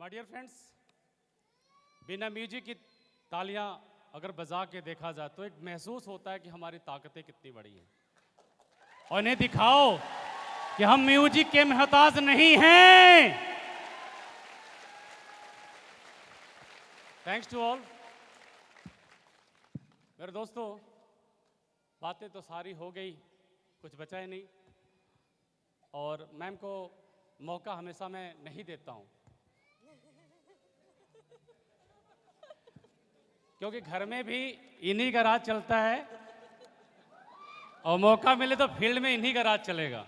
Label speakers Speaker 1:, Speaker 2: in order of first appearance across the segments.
Speaker 1: My dear friends, बिना music की तालियां अगर बजा के देखा जाए तो एक महसूस होता है कि हमारी ताकतें कितनी बड़ी हैं। और इन्हें दिखाओ कि हम म्यूजिक के मोहताज नहीं हैं। Thanks to all. मेरे दोस्तों, बातें तो सारी हो गई, कुछ बचा ही नहीं। और मैम को मौका हमेशा मैं नहीं देता हूं, क्योंकि घर में भी इन्हीं का राज चलता है और मौका मिले तो फील्ड में इन्हीं का राज चलेगा।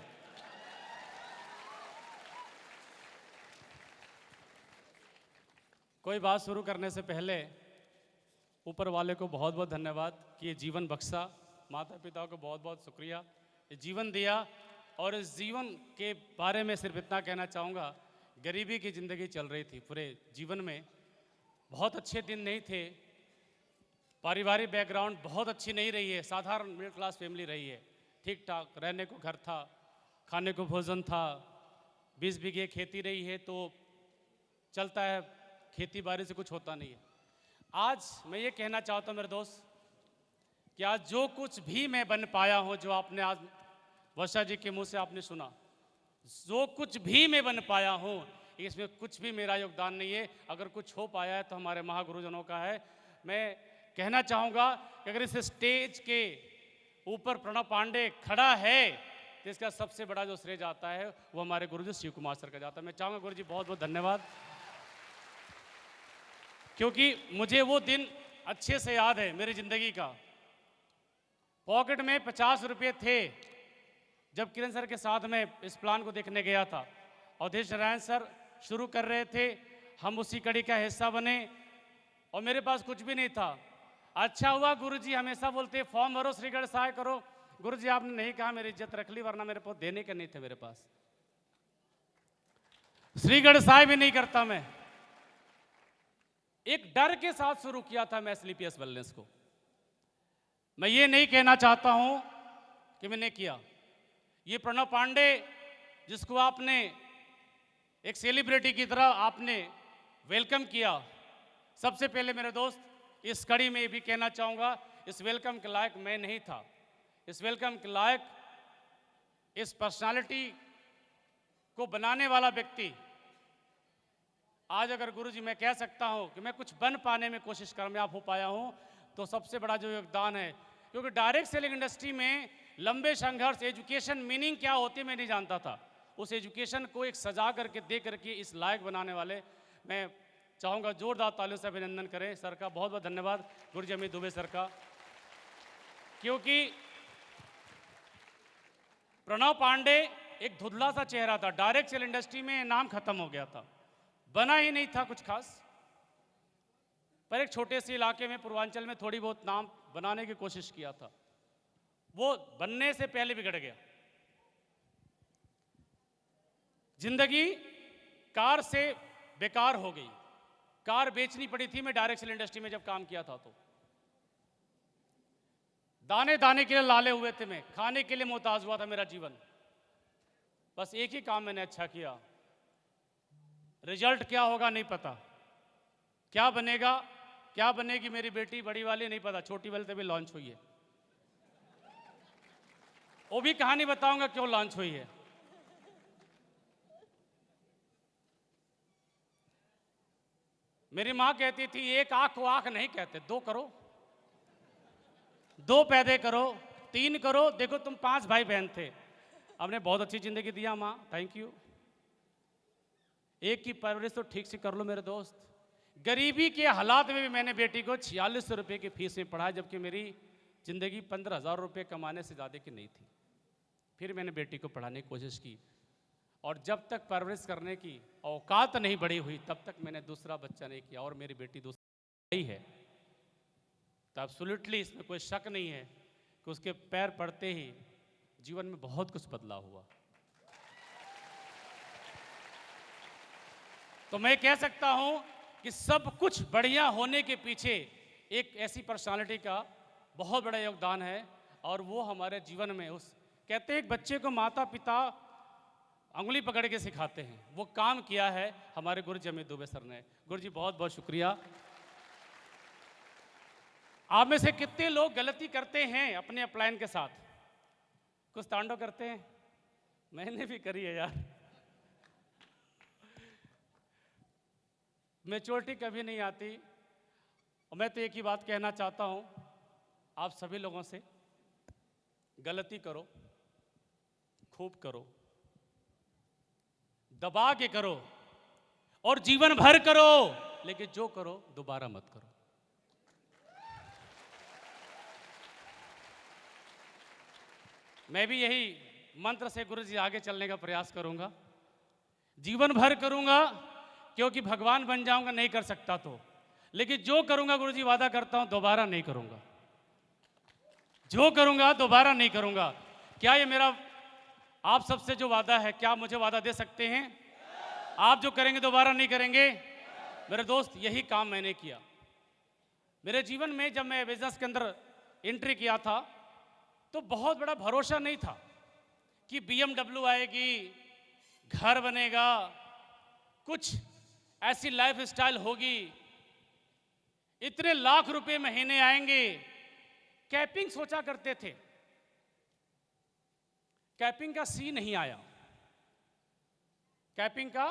Speaker 1: कोई बात शुरू करने से पहले ऊपर वाले को बहुत बहुत धन्यवाद कि ये जीवन बख्शा। माता पिता को बहुत बहुत शुक्रिया, ये जीवन दिया। और इस जीवन के बारे में सिर्फ इतना कहना चाहूँगा, गरीबी की ज़िंदगी चल रही थी पूरे जीवन में। बहुत अच्छे दिन नहीं थे, पारिवारिक बैकग्राउंड बहुत अच्छी नहीं रही है, साधारण मिडिल क्लास फैमिली रही है। ठीक ठाक रहने को घर था, खाने को भोजन था, 20 बीघे खेती रही है तो चलता है, खेती बाड़ी से कुछ होता नहीं है। आज मैं ये कहना चाहता हूँ मेरे दोस्त कि आज जो कुछ भी मैं बन पाया हूँ, जो आपने आज वर्षा जी के मुंह से आपने सुना, जो कुछ भी मैं बन पाया हूँ, इसमें कुछ भी मेरा योगदान नहीं है। अगर कुछ हो पाया है तो हमारे महागुरुजनों का है। मैं कहना चाहूँगा कि अगर इस स्टेज के ऊपर प्रणव पांडे खड़ा है तो इसका सबसे बड़ा जो श्रेय जाता है वो हमारे गुरुजी शिव कुमार सर का जाता है। मैं चाहूँगा गुरुजी बहुत बहुत धन्यवाद, क्योंकि मुझे वो दिन अच्छे से याद है मेरी ज़िंदगी का। पॉकेट में 50 रुपये थे जब किरण सर के साथ में इस प्लान को देखने गया था। अवधेश नारायण सर शुरू कर रहे थे, हम उसी कड़ी का हिस्सा बने और मेरे पास कुछ भी नहीं था। अच्छा हुआ गुरुजी हमेशा बोलते फॉर्म भरो, श्रीगढ़ सहाय करो। गुरुजी आपने नहीं कहा, मेरी इज्जत रख ली, वरना मेरे पास देने के नहीं थे। मेरे पास श्रीगढ़ सहाय भी नहीं करता मैं। एक डर के साथ शुरू किया था मैं स्लीपियस वेलनेस को। मैं ये नहीं कहना चाहता हूं कि मैंने किया। ये प्रणव पांडे जिसको आपने एक सेलिब्रिटी की तरह आपने वेलकम किया, सबसे पहले मेरे दोस्त इस कड़ी में भी कहना चाहूँगा, इस वेलकम के लायक मैं नहीं था। इस वेलकम के लायक, इस पर्सनालिटी को बनाने वाला व्यक्ति आज, अगर गुरुजी मैं कह सकता हूँ कि मैं कुछ बन पाने में कोशिश कामयाब हो पाया हूँ, तो सबसे बड़ा जो योगदान है, क्योंकि डायरेक्ट सेलिंग इंडस्ट्री में लंबे संघर्ष, एजुकेशन मीनिंग क्या होती है मैं नहीं जानता था। उस एजुकेशन को एक सजा करके दे करके इस लायक बनाने वाले, मैं चाहूँगा जोरदार तालियों से अभिनंदन करें सर का। बहुत बहुत धन्यवाद गुरुजी अमित दुबे सर का, क्योंकि प्रणव पांडे एक धुंधला सा चेहरा था। डायरेक्ट सेल इंडस्ट्री में नाम खत्म हो गया था, बना ही नहीं था कुछ खास, पर एक छोटे से इलाके में पूर्वांचल में थोड़ी बहुत नाम बनाने की कोशिश किया था। वो बनने से पहले बिगड़ गया। जिंदगी कार से बेकार हो गई। कार बेचनी पड़ी थी मैं डायरेक्ट सेल इंडस्ट्री में जब काम किया था तो। दाने दाने के लिए लाले हुए थे मैं, खाने के लिए मोहताज हुआ था मेरा जीवन। बस एक ही काम मैंने अच्छा किया, रिजल्ट क्या होगा नहीं पता, क्या बनेगा, क्या बनेगी मेरी बेटी बड़ी वाली नहीं पता, छोटी वाली तभी लॉन्च हुई है। वो भी कहानी बताऊंगा क्यों लॉन्च हुई है। मेरी मां कहती थी एक आंख को आंख नहीं कहते, दो करो, दो पैदे करो, 3 करो। देखो तुम 5 भाई बहन थे, हमने बहुत अच्छी जिंदगी दिया मां, थैंक यू। एक की परवरिश तो ठीक से कर लो मेरे दोस्त। गरीबी के हालात में भी मैंने बेटी को 4600 रुपये की फीस में पढ़ाया, जबकि मेरी जिंदगी 15,000 रुपये कमाने से ज़्यादा की नहीं थी। फिर मैंने बेटी को पढ़ाने की कोशिश की, और जब तक परवरिश करने की औकात नहीं बढ़ी हुई तब तक मैंने दूसरा बच्चा नहीं किया। और मेरी बेटी दूसरी ही है, तो एब्सोल्युटली इसमें कोई शक नहीं है कि उसके पैर पड़ते ही जीवन में बहुत कुछ बदलाव हुआ। तो मैं कह सकता हूं कि सब कुछ बढ़िया होने के पीछे एक ऐसी पर्सनालिटी का बहुत बड़ा योगदान है, और वो हमारे जीवन में उस कहते हैं एक बच्चे को माता पिता अंगुली पकड़ के सिखाते हैं, वो काम किया है हमारे गुरु जी अमित दुबे सर ने। गुरु जी बहुत बहुत शुक्रिया। आप में से कितने लोग गलती करते हैं अपने अपलाइन के साथ? कुछ तांडव करते हैं? मैंने भी करी है यार। मैच्योरिटी कभी नहीं आती। और मैं तो एक ही बात कहना चाहता हूं आप सभी लोगों से, गलती करो, खूब करो, दबा के करो और जीवन भर करो, लेकिन जो करो दोबारा मत करो। मैं भी यही मंत्र से गुरु जी आगे चलने का प्रयास करूंगा। जीवन भर करूंगा, क्योंकि भगवान बन जाऊंगा नहीं कर सकता तो, लेकिन जो करूंगा गुरु जी वादा करता हूं दोबारा नहीं करूंगा। जो करूंगा दोबारा नहीं करूंगा। क्या ये मेरा आप सबसे जो वादा है, क्या मुझे वादा दे सकते हैं? आप जो करेंगे दोबारा नहीं करेंगे? मेरे दोस्त, यही काम मैंने किया मेरे जीवन में। जब मैं बिजनेस के अंदर एंट्री किया था तो बहुत बड़ा भरोसा नहीं था कि BMW आएगी, घर बनेगा, कुछ ऐसी लाइफ स्टाइल होगी, इतने लाख रुपए महीने आएंगे। कैपिंग सोचा करते थे, कैपिंग का सी नहीं आया। कैपिंग का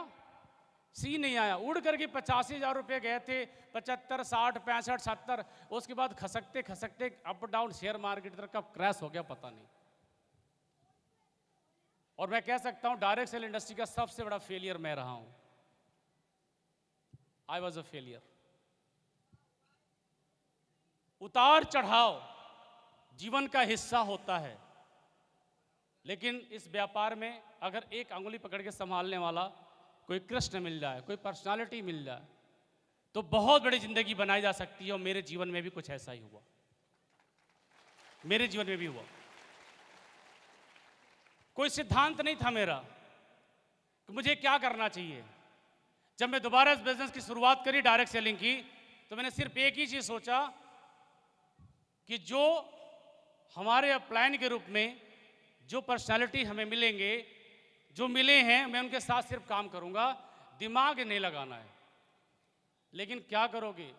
Speaker 1: सी नहीं आया। उड़ करके 85,000 रुपये गए थे, 75, 60, 65, 70। उसके बाद खसकते खसकते अप डाउन शेयर मार्केट इधर कब क्रैश हो गया पता नहीं। और मैं कह सकता हूं डायरेक्ट सेल इंडस्ट्री का सबसे बड़ा फेलियर मैं रहा हूं। I was a failure. उतार चढ़ाव जीवन का हिस्सा होता है, लेकिन इस व्यापार में अगर एक अंगुली पकड़ के संभालने वाला कोई कृष्ण मिल जाए, कोई पर्सनालिटी मिल जाए, तो बहुत बड़ी जिंदगी बनाई जा सकती है। और मेरे जीवन में भी कुछ ऐसा ही हुआ। मेरे जीवन में भी हुआ। कोई सिद्धांत नहीं था मेरा कि मुझे क्या करना चाहिए। जब मैं दोबारा इस बिजनेस की शुरुआत करी, डायरेक्ट सेलिंग की, तो मैंने सिर्फ एक ही चीज सोचा कि जो हमारे अपलाइन के रूप में जो पर्सनालिटी हमें मिलेंगे, जो मिले हैं, मैं उनके साथ सिर्फ काम करूंगा, दिमाग नहीं लगाना है। लेकिन क्या करोगे,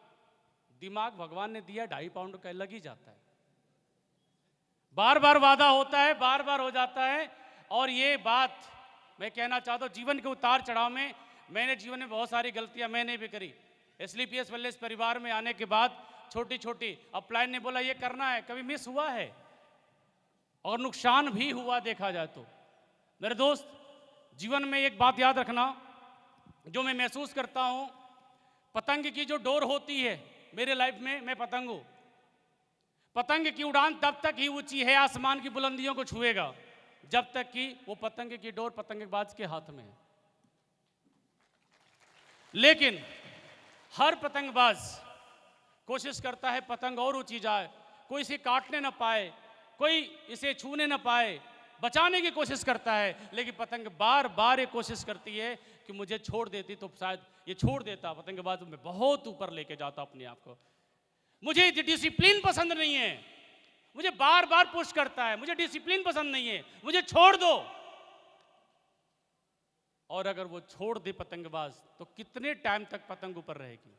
Speaker 1: दिमाग भगवान ने दिया 2.5 पाउंड का, लग ही जाता है। बार बार वादा होता है, बार बार हो जाता है। और ये बात मैं कहना चाहता हूं, जीवन के उतार चढ़ाव में मैंने जीवन में बहुत सारी गलतियां मैंने भी करी। SLPS वेलनेस परिवार में आने के बाद छोटी छोटी अपलाइन ने बोला ये करना है, कभी मिस हुआ है और नुकसान भी हुआ देखा जाए तो। मेरे दोस्त, जीवन में एक बात याद रखना जो मैं महसूस करता हूं, पतंग की जो डोर होती है मेरे लाइफ में, मैं पतंग हूं। पतंग की उड़ान तब तक ही ऊंची है, आसमान की बुलंदियों को छुएगा, जब तक कि वो पतंग की डोर पतंगबाज के हाथ में है। लेकिन हर पतंगबाज कोशिश करता है पतंग और ऊंची जाए, कोई इसे काटने ना पाए, कोई इसे छूने ना पाए, बचाने की कोशिश करता है। लेकिन पतंग बार बार ये कोशिश करती है कि मुझे छोड़ देती तो शायद ये छोड़ देता। पतंगबाज में बहुत ऊपर लेके जाता अपने आप को। मुझे डिसिप्लिन पसंद नहीं है, मुझे बार बार पुश करता है, मुझे डिसिप्लिन पसंद नहीं है, मुझे छोड़ दो। और अगर वो छोड़ दे पतंगबाज, तो कितने टाइम तक पतंग ऊपर रहेगी?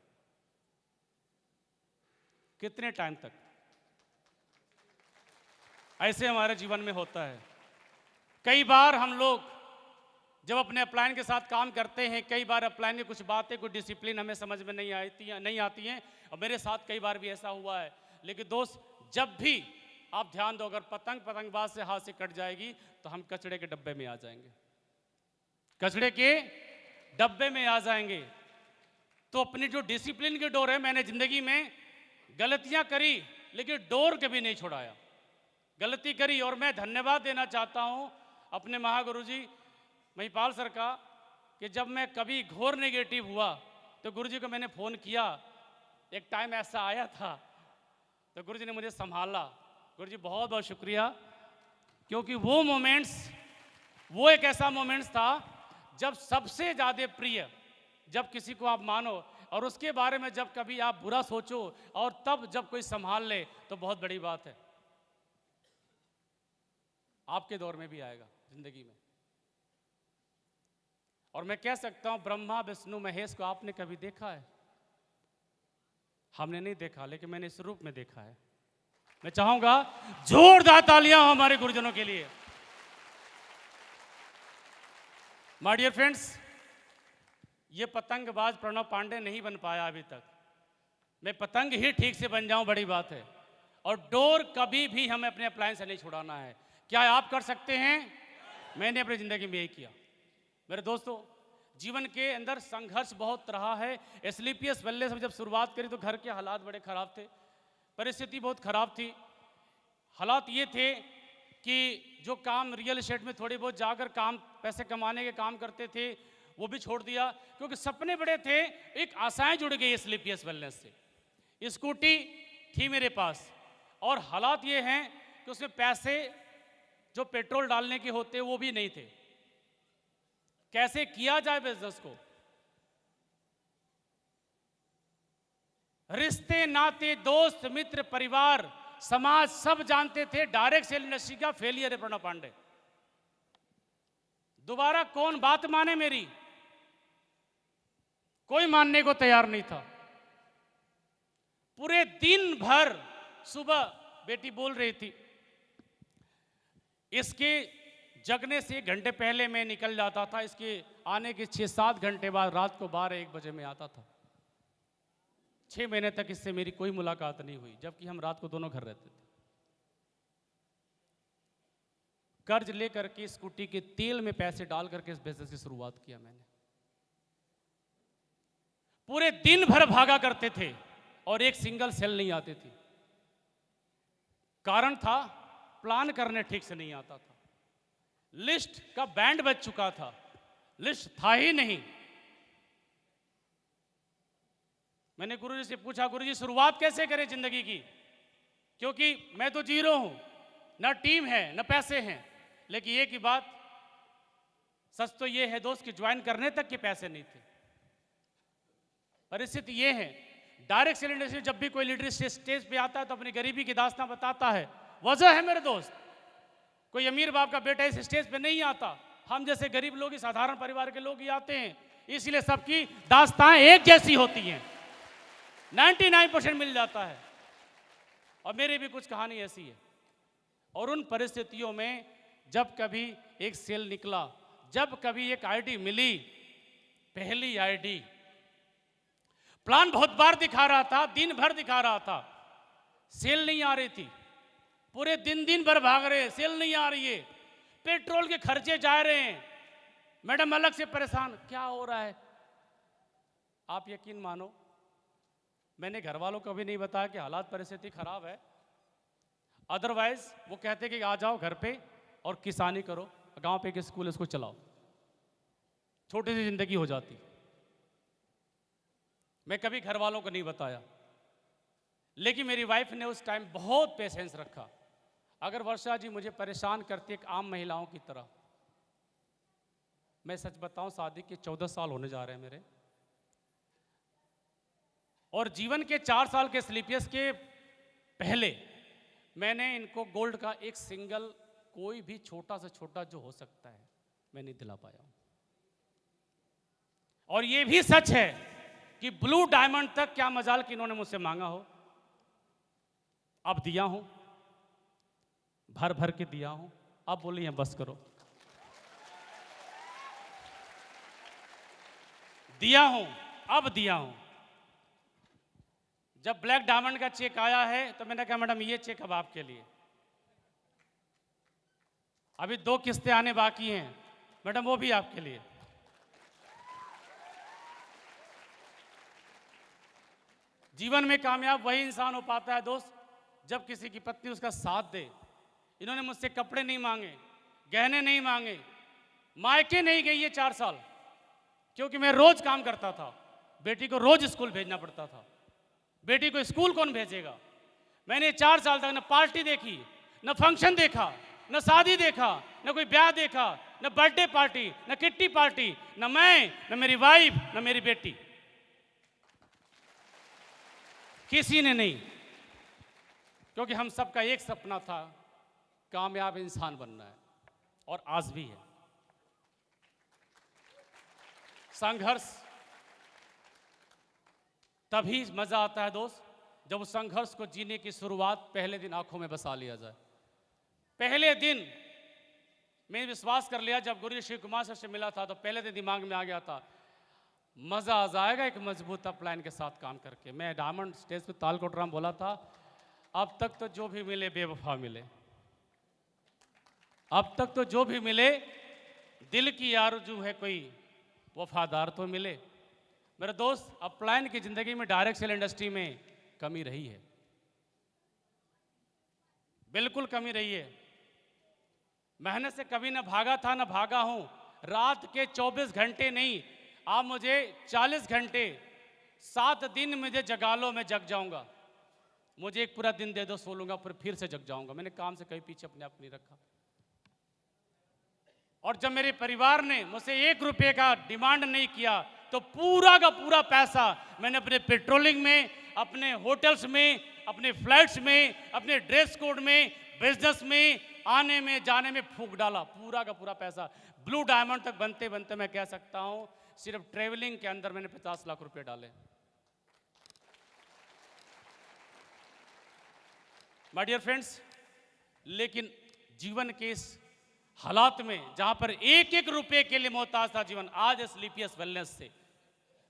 Speaker 1: कितने टाइम तक? ऐसे हमारे जीवन में होता है। कई बार हम लोग जब अपने अपलाइन के साथ काम करते हैं, कई बार अपलाइन की कुछ बातें, कुछ डिसिप्लिन हमें समझ में नहीं आती हैं, और मेरे साथ कई बार भी ऐसा हुआ है। लेकिन दोस्त, जब भी आप ध्यान दो, अगर पतंगबाज से हाथ से कट जाएगी तो हम कचड़े के डब्बे में आ जाएंगे, कचड़े के डब्बे में आ जाएंगे। तो अपनी जो डिसिप्लिन की डोर है, मैंने जिंदगी में गलतियां करी लेकिन डोर कभी नहीं छुड़ाया। गलती करी, और मैं धन्यवाद देना चाहता हूं अपने महागुरु जी महिपाल सर का, कि जब मैं कभी घोर नेगेटिव हुआ तो गुरु जी को मैंने फ़ोन किया। एक टाइम ऐसा आया था तो गुरु जी ने मुझे संभाला। गुरु जी बहुत बहुत शुक्रिया, क्योंकि वो मोमेंट्स, वो एक ऐसा मोमेंट्स था जब सबसे ज़्यादा प्रिय, जब किसी को आप मानो और उसके बारे में जब कभी आप बुरा सोचो, और तब जब कोई संभाल ले तो बहुत बड़ी बात है। आपके दौर में भी आएगा जिंदगी में। और मैं कह सकता हूं ब्रह्मा विष्णु महेश को आपने कभी देखा है? हमने नहीं देखा, लेकिन मैंने इस रूप में देखा है। मैं चाहूंगा जोरदार तालियां हो हमारे गुरुजनों के लिए। माय डियर फ्रेंड्स, ये पतंगबाज प्रणव पांडे नहीं बन पाया अभी तक। मैं पतंग ही ठीक से बन जाऊं, बड़ी बात है। और डोर कभी भी हमें अपने अप्लायंस से नहीं छुड़ाना है। क्या आप कर सकते हैं? मैंने अपनी जिंदगी में यही किया। मेरे दोस्तों, जीवन के अंदर संघर्ष बहुत रहा है। एसलीपीएस वेलनेस में जब शुरुआत करी तो घर के हालात बड़े खराब थे, परिस्थिति बहुत खराब थी। हालात ये थे कि जो काम रियल एस्टेट में थोड़ी बहुत जाकर काम पैसे कमाने के काम करते थे वो भी छोड़ दिया, क्योंकि सपने बड़े थे। एक आशाएं जुड़ गई एसलीपीएस वेलनेस से। स्कूटी थी मेरे पास, और हालात ये हैं कि उसमें पैसे जो पेट्रोल डालने के होते वो भी नहीं थे। कैसे किया जाए बिजनेस को? रिश्ते नाते दोस्त मित्र परिवार समाज सब जानते थे डायरेक्ट सेल इंडस्ट्री का फेलियर है प्रणव पांडे। दोबारा कौन बात माने मेरी? कोई मानने को तैयार नहीं था। पूरे दिन भर, सुबह बेटी बोल रही थी, इसके जगने से 1 घंटे पहले मैं निकल जाता था, इसके आने के 6-7 घंटे बाद रात को 12-1 बजे में आता था। 6 महीने तक इससे मेरी कोई मुलाकात नहीं हुई, जबकि हम रात को दोनों घर रहते थे। कर्ज लेकर के स्कूटी के तेल में पैसे डाल करके इस बिजनेस की शुरुआत किया मैंने। पूरे दिन भर भागा करते थे और एक सिंगल सेल नहीं आती थी। कारण था प्लान करने ठीक से नहीं आता था। लिस्ट का बैंड बज चुका था, लिस्ट था ही नहीं। मैंने गुरुजी से पूछा, गुरुजी शुरुआत कैसे करें जिंदगी की? क्योंकि मैं तो जीरो हूं, ना टीम है ना पैसे हैं। लेकिन एक ही बात सच तो ये है दोस्त कि ज्वाइन करने तक के पैसे नहीं थे। परिस्थिति ये है, डायरेक्ट सेल इंडस्ट्री जब भी कोई लीडर स्टेज पे आता है तो अपनी गरीबी की दास्तां बताता है। वजह है मेरे दोस्त, कोई अमीर बाप का बेटा इस स्टेज पे नहीं आता, हम जैसे गरीब लोग, साधारण परिवार के लोग ही आते हैं। इसलिए सबकी दास्तां एक जैसी होती हैं, 99% मिल जाता है। और मेरी भी कुछ कहानी ऐसी है। और उन परिस्थितियों में जब कभी एक सेल निकला, जब कभी एक आईडी मिली, पहली आईडी, प्लान बहुत बार दिखा रहा था, दिन भर दिखा रहा था, सेल नहीं आ रही थी। पूरे दिन भर भाग रहे, सेल नहीं आ रही है, पेट्रोल के खर्चे जा रहे हैं। मैडम अलग से परेशान, क्या हो रहा है? आप यकीन मानो, मैंने घर वालों को भी नहीं बताया कि हालात परिस्थिति खराब है। अदरवाइज वो कहते कि आ जाओ घर पे और किसानी करो, गांव पे एक स्कूल इसको चलाओ, छोटी सी जिंदगी हो जाती। मैं कभी घर वालों को नहीं बताया, लेकिन मेरी वाइफ ने उस टाइम बहुत पेशेंस रखा। अगर वर्षा जी मुझे परेशान करती एक आम महिलाओं की तरह, मैं सच बताऊं शादी के 14 साल होने जा रहे हैं मेरे, और जीवन के 4 साल के एसलीपीएस के पहले मैंने इनको गोल्ड का एक सिंगल, कोई भी छोटा से छोटा जो हो सकता है, मैं नहीं दिला पाया हूं। और ये भी सच है कि ब्लू डायमंड तक क्या मजाल कि इन्होंने मुझसे मांगा हो, अब दिया हूं, भर भर के दिया हूं। अब बोलिए बस करो, दिया हूं, अब दिया हूं। जब ब्लैक डायमंड का चेक आया है तो मैंने कहा मैडम ये चेक अब आपके लिए, अभी 2 किस्तें आने बाकी हैं मैडम, वो भी आपके लिए। जीवन में कामयाब वही इंसान हो पाता है दोस्त जब किसी की पत्नी उसका साथ दे। इन्होंने मुझसे कपड़े नहीं मांगे, गहने नहीं मांगे, मायके नहीं गई ये 4 साल, क्योंकि मैं रोज काम करता था, बेटी को रोज स्कूल भेजना पड़ता था। बेटी को स्कूल कौन भेजेगा? मैंने 4 साल तक न पार्टी देखी, न फंक्शन देखा, न शादी देखा, न कोई ब्याह देखा, न बर्थडे पार्टी, न किट्टी पार्टी, न मैं, न मेरी वाइफ, न मेरी बेटी, किसी ने नहीं। क्योंकि हम सबका एक सपना था, कामयाब इंसान बनना है, और आज भी है। संघर्ष तभी मजा आता है दोस्त, जब उस संघर्ष को जीने की शुरुआत पहले दिन आंखों में बसा लिया जाए। पहले दिन मैंने विश्वास कर लिया, जब गुरु शिव कुमार सर से मिला था तो पहले दिन दिमाग में आ गया था, मजा आ जाएगा एक मजबूत अपलाइन के साथ काम करके। मैं डायमंड स्टेज पे ताल कोटराम बोला था, अब तक तो जो भी मिले बेवफा मिले, अब तक तो जो भी मिले दिल की आरज़ू है कोई वफादार तो मिले। मेरे दोस्त, अपलाइन की जिंदगी में डायरेक्ट सेल इंडस्ट्री में कमी रही है, बिल्कुल कमी रही है। मेहनत से कभी ना भागा था ना भागा हूं। रात के 24 घंटे नहीं, आप मुझे 40 घंटे 7 दिन मुझे जगा लो, मैं जग जाऊंगा। मुझे एक पूरा दिन दे दो, सो लूंगा, फिर से जग जाऊंगा। मैंने काम से कहीं पीछे अपने आप नहीं रखा। और जब मेरे परिवार ने मुझसे 1 रुपये का डिमांड नहीं किया तो पूरा का पूरा पैसा मैंने अपने पेट्रोलिंग में, अपने होटल्स में, अपने फ्लाइट्स में, अपने ड्रेस कोड में, बिजनेस में, आने में जाने में फूंक डाला। पूरा का पूरा पैसा ब्लू डायमंड तक बनते बनते मैं कह सकता हूं सिर्फ ट्रेवलिंग के अंदर मैंने 50 लाख रुपए डाले। माय डियर फ्रेंड्स, लेकिन जीवन के इस हालात में जहां पर एक एक रुपए के लिए मोहताज था जीवन, आज स्लीपियस वेलनेस से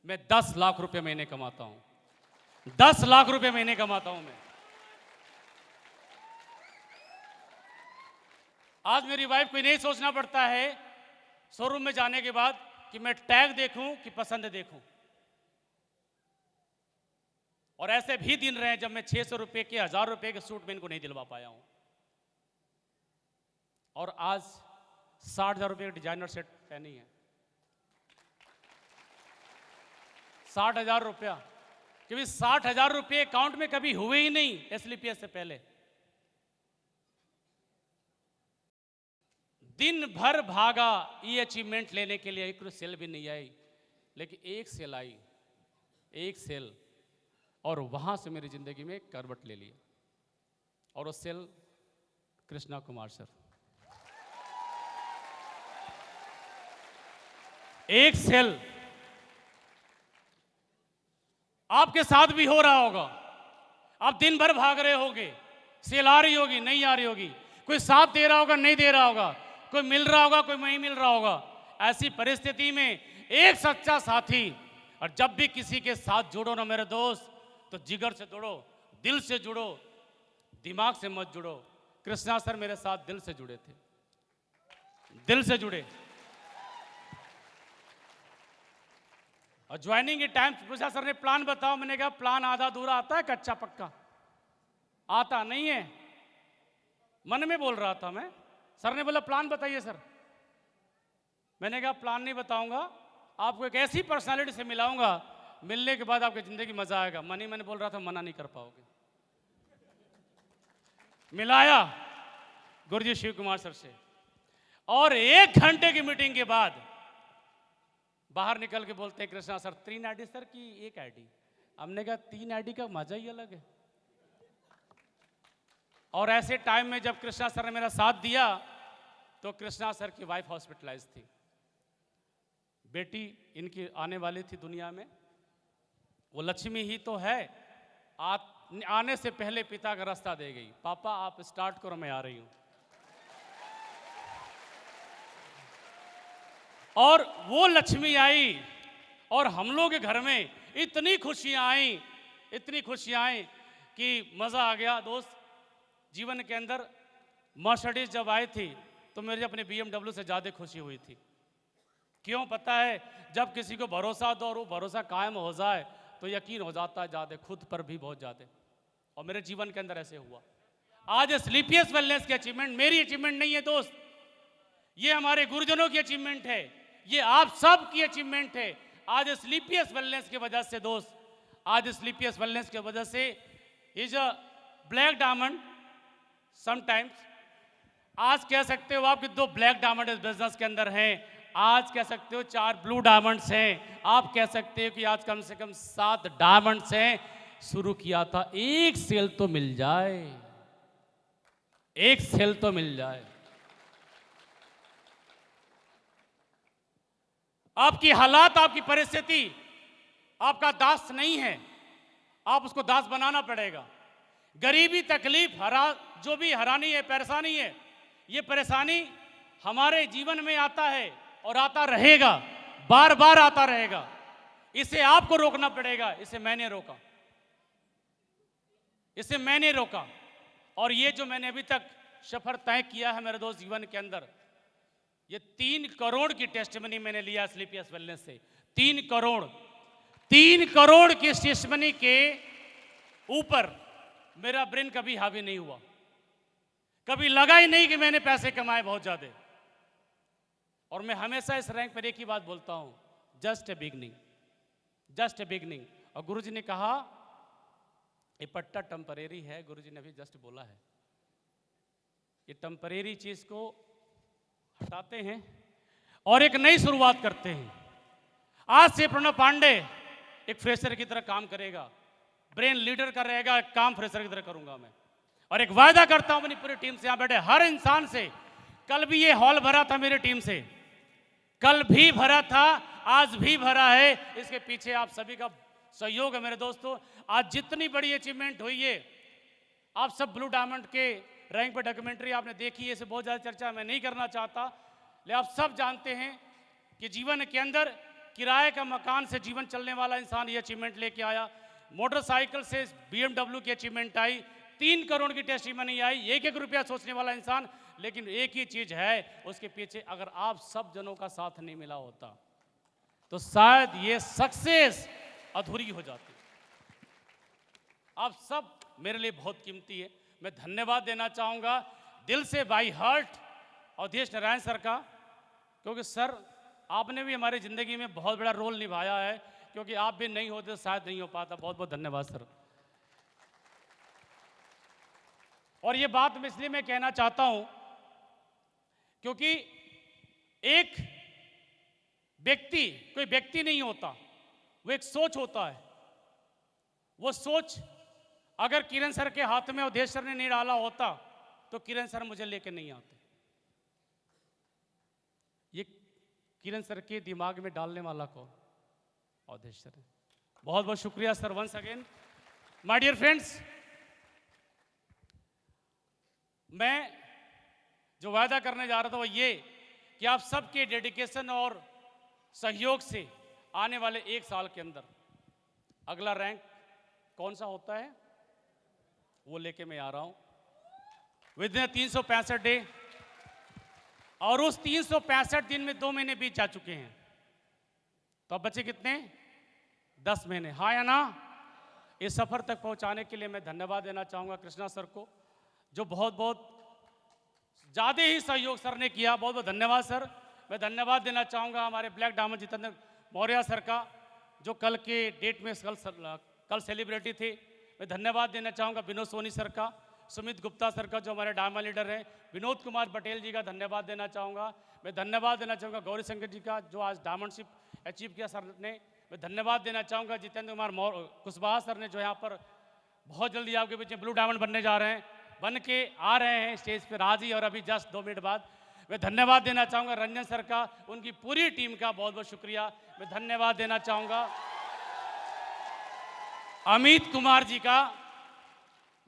Speaker 1: मैं 10 लाख रुपए महीने कमाता हूं। 10 लाख रुपए महीने कमाता हूं मैं। आज मेरी वाइफ को नहीं सोचना पड़ता है शोरूम में जाने के बाद कि मैं टैग देखूं कि पसंद देखूं। और ऐसे भी दिन रहे जब मैं 600 रुपए के, 1000 रुपए के सूट में इनको नहीं दिलवा पाया हूं। और आज 60,000 रुपए का डिजाइनर सेट पहनी है। 60,000 रुपया, क्योंकि 60,000 रुपये अकाउंट में कभी हुए ही नहीं एसलीपीएस से पहले। दिन भर भागा ये अचीवमेंट लेने के लिए, एक सेल भी नहीं आई, लेकिन एक सेल आई, एक सेल, और वहां से मेरी जिंदगी में करवट ले लिया। और वो सेल कृष्णा कुमार सर। एक सेल आपके साथ भी हो रहा होगा। आप दिन भर भाग रहे होगे, सेल आ रही होगी, नहीं आ रही होगी, कोई साथ दे रहा होगा, नहीं दे रहा होगा, कोई मिल रहा होगा, कोई नहीं मिल रहा होगा। ऐसी परिस्थिति में एक सच्चा साथी, और जब भी किसी के साथ जुड़ो ना मेरे दोस्त, तो जिगर से जुड़ो, दिल से जुड़ो, दिमाग से मत जुड़ो। कृष्णा सर मेरे साथ दिल से जुड़े थे, दिल से जुड़े। और ज्वाइनिंग के टाइम पूछा सर ने प्लान बताओ, मैंने कहा प्लान आधा अधूरा आता है, कच्चा पक्का आता नहीं है। मन में बोल रहा था मैं। सर ने बोला प्लान बताइए सर। मैंने कहा प्लान नहीं बताऊंगा, आपको एक ऐसी पर्सनालिटी से मिलाऊंगा, मिलने के बाद आपकी जिंदगी मजा आएगा। मन ही मैंने बोल रहा था मना नहीं कर पाओगे। मिलाया गुरुजी शिव कुमार सर से, और 1 घंटे की मीटिंग के बाद बाहर निकल के बोलते हैं कृष्णा सर 3 आईडी सर की 1 आईडी। हमने कहा 3 आईडी का मजा ही अलग है। और ऐसे टाइम में जब कृष्णा सर ने मेरा साथ दिया, तो कृष्णा सर की वाइफ हॉस्पिटलाइज थी, बेटी इनकी आने वाली थी दुनिया में। वो लक्ष्मी ही तो है, आने से पहले पिता का रास्ता दे गई, पापा आप स्टार्ट करो, मैं आ रही हूं। और वो लक्ष्मी आई, और हम लोग के घर में इतनी खुशियां आई, इतनी खुशियां आई कि मजा आ गया दोस्त। जीवन के अंदर मर्सिडीज जब आई थी तो मेरे अपने BMW से ज़्यादा खुशी हुई थी। क्यों पता है? जब किसी को भरोसा दो और वो भरोसा कायम हो जाए तो यकीन हो जाता है ज़्यादा, खुद पर भी बहुत ज़्यादा। और मेरे जीवन के अंदर ऐसे हुआ। आज स्लीपियस वेलनेस की अचीवमेंट मेरी अचीवमेंट नहीं है दोस्त, ये हमारे गुरुजनों की अचीवमेंट है, ये आप सब की अचीवमेंट है। आज स्लीपियस वेलनेस की वजह से दोस्त, आज स्लीपियस वेलनेस की वजह से is a black diamond. Sometimes आज कह सकते हो आप कि 2 ब्लैक डायमंड इस बिजनेस के अंदर हैं, आज कह सकते हो 4 ब्लू डायमंड्स हैं, आप कह सकते हो कि आज कम से कम 7 डायमंड्स हैं। शुरू किया था, एक सेल तो मिल जाए, एक सेल तो मिल जाए। आपकी हालात, आपकी परिस्थिति आपका दास नहीं है, आप उसको दास बनाना पड़ेगा। गरीबी, तकलीफ, जो भी हैरानी है, परेशानी है, ये परेशानी हमारे जीवन में आता है और आता रहेगा, बार बार आता रहेगा। इसे आपको रोकना पड़ेगा। इसे मैंने रोका, इसे मैंने रोका। और ये जो मैंने अभी तक सफर तय किया है मेरे दोस्त जीवन के अंदर, ये 3 करोड़ की टेस्टमनी मैंने लिया स्लीपियस वेलनेस से। 3 करोड़ की टेस्टमनी के ऊपर मेरा ब्रेन कभी हावी नहीं हुआ। कभी लगा ही नहीं कि मैंने पैसे कमाए बहुत ज्यादा। और मैं हमेशा इस रैंक पर एक ही बात बोलता हूं, just a beginning, just a beginning. और गुरुजी ने कहा ये पट्टा टेम्परेरी है, गुरुजी ने अभी जस्ट बोला है। ये टेम्परेरी चीज को हटाते हैं और एक नई शुरुआत करते हैं। आज से प्रणव पांडे एक फ्रेशर की तरह काम करेगा, ब्रेन लीडर का रहेगा, काम फ्रेशर की तरह करूंगा मैं। और एक वायदा करता हूं अपनी पूरी टीम से, यहां बैठे हर इंसान से। कल भी ये हॉल भरा था मेरी टीम से, कल भी भरा था, आज भी भरा है। इसके पीछे आप सभी का सहयोग है मेरे दोस्तों। आज जितनी बड़ी अचीवमेंट हुई है, आप सब ब्लू डायमंड के रैंक पर डॉक्यूमेंट्री आपने देखी है, इसे बहुत ज़्यादा चर्चा मैं नहीं करना चाहता, लेकिन आप सब जानते हैं कि जीवन के अंदर किराए का मकान से जीवन चलने वाला इंसान ये अचीवमेंट लेके आया। मोटरसाइकिल से BMW की अचीवमेंट आई, 3 करोड़ की टेस्टिमनी आई, 1-1 रुपया सोचने वाला इंसान। लेकिन एक ही चीज है, उसके पीछे अगर आप सब जनों का साथ नहीं मिला होता तो शायद ये सक्सेस अधूरी हो जाती। आप सब मेरे लिए बहुत कीमती है। मैं धन्यवाद देना चाहूंगा दिल से, by heart, Awadhesh Narayan sir का, क्योंकि सर आपने भी हमारी ज़िंदगी में बहुत बड़ा रोल निभाया है, क्योंकि आप भी नहीं होते तो शायद नहीं हो पाता। बहुत बहुत धन्यवाद सर। और ये बात मैं इसलिए मैं कहना चाहता हूं क्योंकि एक व्यक्ति कोई व्यक्ति नहीं होता, वो एक सोच होता है। वो सोच अगर किरण सर के हाथ में अवधेश सर ने नहीं डाला होता तो किरण सर मुझे लेके नहीं आते। ये किरण सर के दिमाग में डालने वाला कौन? अवधेश सर। बहुत बहुत शुक्रिया sir, once again. My dear friends, मैं जो वायदा करने जा रहा था वो ये कि आप सबके डेडिकेशन और सहयोग से आने वाले 1 साल के अंदर अगला रैंक कौन सा होता है वो लेके मैं आ रहा हूं विद इन 365 डे। और उस 365 दिन में 2 महीने बीत जा चुके हैं, तो अब बचे कितने? 10 महीने, हाँ या ना? इस सफर तक पहुंचाने के लिए मैं धन्यवाद देना चाहूंगा कृष्णा सर को, जो बहुत बहुत ज़्यादा ही सहयोग सर ने किया। बहुत बहुत धन्यवाद सर। मैं धन्यवाद देना चाहूँगा हमारे black diamond Jitendra Maurya sir का, जो कल के डेट में कल सेलिब्रिटी थे। मैं धन्यवाद देना चाहूँगा विनोद सोनी सर का, सुमित गुप्ता सर का जो हमारे डायमंड लीडर हैं, विनोद कुमार पटेल जी का धन्यवाद देना चाहूँगा। मैं धन्यवाद देना चाहूँगा गौरी शंकर जी का, जो आज डायमंडशिप अचीव किया सर ने। मैं धन्यवाद देना चाहूँगा जितेंद्र कुमार कुशवाहा सर ने, जो यहाँ पर बहुत जल्दी आपके बीच में ब्लू डायमंड बनने जा रहे हैं, बन के आ रहे हैं स्टेज पर आज ही और अभी जस्ट 2 मिनट बाद। मैं धन्यवाद देना चाहूँगा रंजन सर का, उनकी पूरी टीम का बहुत बहुत शुक्रिया। मैं धन्यवाद देना चाहूँगा अमित कुमार जी का,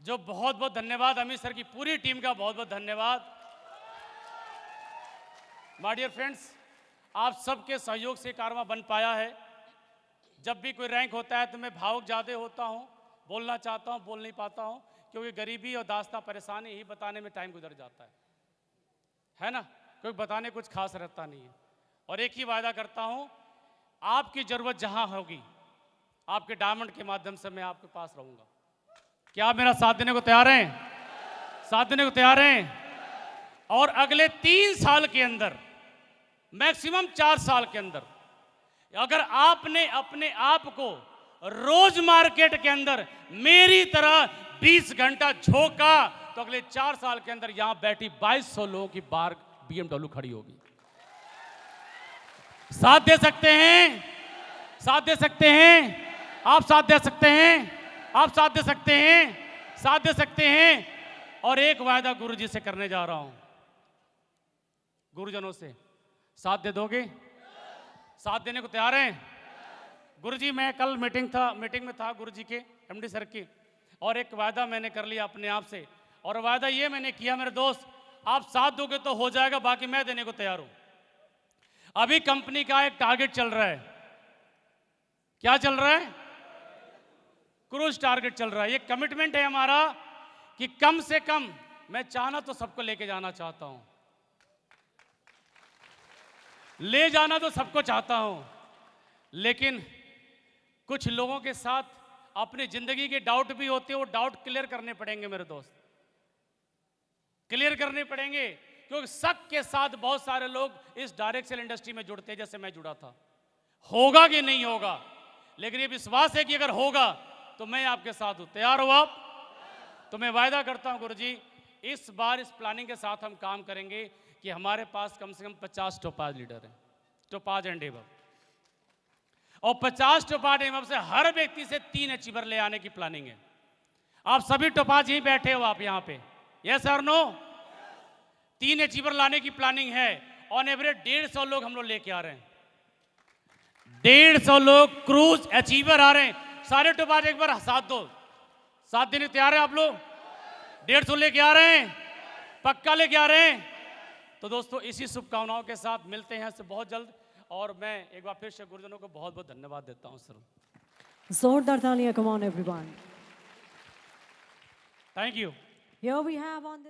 Speaker 1: जो बहुत बहुत धन्यवाद। अमित सर की पूरी टीम का बहुत बहुत धन्यवाद। माय डियर फ्रेंड्स, आप सबके सहयोग से कारवां बन पाया है। जब भी कोई रैंक होता है तो मैं भावुक ज़्यादा होता हूँ, बोलना चाहता हूँ, बोल नहीं पाता हूँ, क्योंकि गरीबी और दास्तां परेशानी ही बताने में टाइम गुजर जाता है ना? कोई बताने कुछ खास रहता नहीं है। और एक ही वायदा करता हूँ, आपकी ज़रूरत जहाँ होगी आपके डायमंड के माध्यम से मैं आपके पास रहूँगा। क्या आप मेरा साथ देने को तैयार हैं? साथ देने को तैयार हैं? और अगले 3 साल के अंदर, मैक्सिमम 4 साल के अंदर, अगर आपने अपने आप को रोज मार्केट के अंदर मेरी तरह 20 घंटा झोंका तो अगले 4 साल के अंदर यहां बैठी 2200 लोगों की बार BMW खड़ी होगी। साथ दे सकते हैं? साथ दे सकते हैं? आप साथ दे सकते हैं? आप साथ दे सकते हैं? साथ दे सकते हैं? और एक वायदा गुरुजी से करने जा रहा हूं, गुरुजनों से, साथ दे दोगे? साथ देने को तैयार हैं? गुरुजी मैं कल मीटिंग में था गुरुजी के एमडी सर की, और एक वायदा मैंने कर लिया अपने आप से, और वायदा ये मैंने किया मेरे दोस्त, आप साथ दोगे तो हो जाएगा, बाकी मैं देने को तैयार हूं। अभी कंपनी का एक टारगेट चल रहा है। क्या चल रहा है? क्रूज टारगेट चल रहा है। ये कमिटमेंट है हमारा कि कम से कम, मैं चाहना तो सबको लेके जाना चाहता हूं, ले जाना तो सबको चाहता हूं, लेकिन कुछ लोगों के साथ अपनी जिंदगी के डाउट भी होते हैं, वो डाउट क्लियर करने पड़ेंगे मेरे दोस्त, क्लियर करने पड़ेंगे, क्योंकि शक के साथ बहुत सारे लोग इस डायरेक्ट सेल इंडस्ट्री में जुड़ते हैं, जैसे मैं जुड़ा था। होगा कि नहीं होगा, लेकिन ये विश्वास है कि अगर होगा तो मैं आपके साथ हूं। तैयार हो आप? तो मैं वायदा करता हूं गुरुजी, इस बार इस प्लानिंग के साथ हम काम करेंगे कि हमारे पास कम से कम 50 टोपाज लीडर हैं, टोपाज एंड एबव, और 50 टोपाज एबव से हर व्यक्ति से 3 अचीवर ले आने की प्लानिंग है। आप सभी टोपाज यहीं बैठे हो, आप यहां पे, यस और नो? 3 अचीवर लाने की प्लानिंग है। ऑन एवरेज 150 लोग हम लोग लेके आ रहे हैं, 150 लोग क्रूज अचीवर आ रहे हैं। सारे टोपाज एक बार साथ दो, साथ देने तैयार हैं आप लोग? 150 लेके आ रहे हैं, पक्का लेके आ रहे हैं? तो दोस्तों इसी शुभकामनाओं के साथ मिलते हैं इससे बहुत जल्द, और मैं एक बार फिर से गुरुजनों को बहुत बहुत धन्यवाद देता हूं सर।
Speaker 2: जोरदार तालियां, come on everyone.
Speaker 1: Thank you.
Speaker 2: Here we have on this